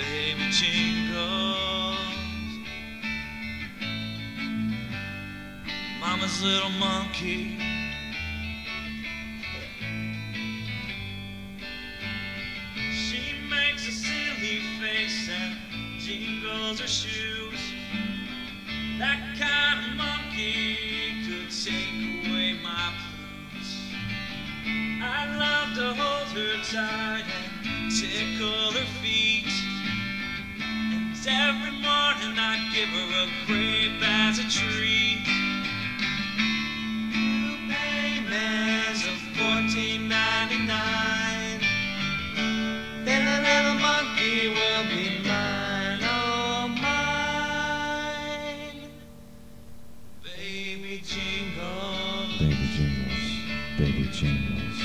baby Jingles. Mama's little monkey. She makes a silly face and jingles her shoes. That kind of monkey could take away my blues. I'd love to hold her tight and tickle her feet. And every morning I'd give her a grape as a treat. 2 payments of $14.99. Then the little monkey will be mine, oh mine. Baby Jingles. Baby Jingles, baby Jingles.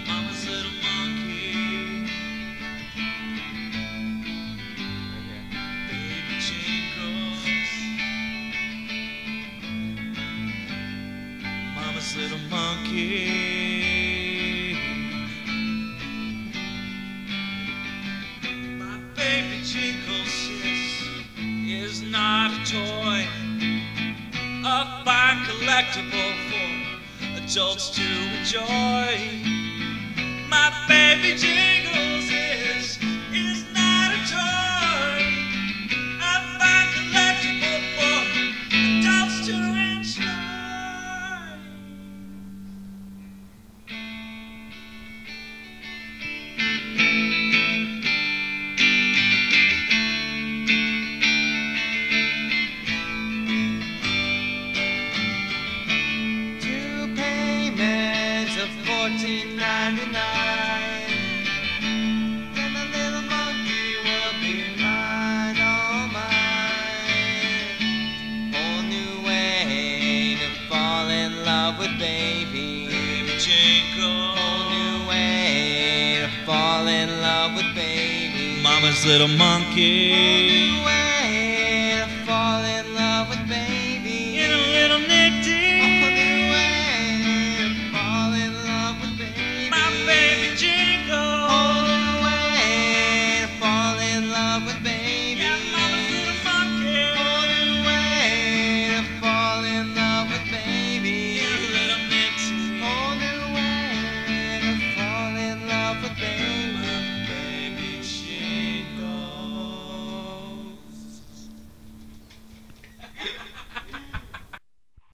Mama's little monkey. Baby Jingles. Mama's little monkey. My baby Jingles is not a toy, a fine collectible for adults to enjoy. My baby Jingles is not a toy, a fine collectible for adults to enjoy. 2 payments of $14.99. Then the little monkey will be mine, oh mine. Whole new way to fall in love with baby. Baby Jingles. Whole new way to fall in love with baby. Mama's little monkey.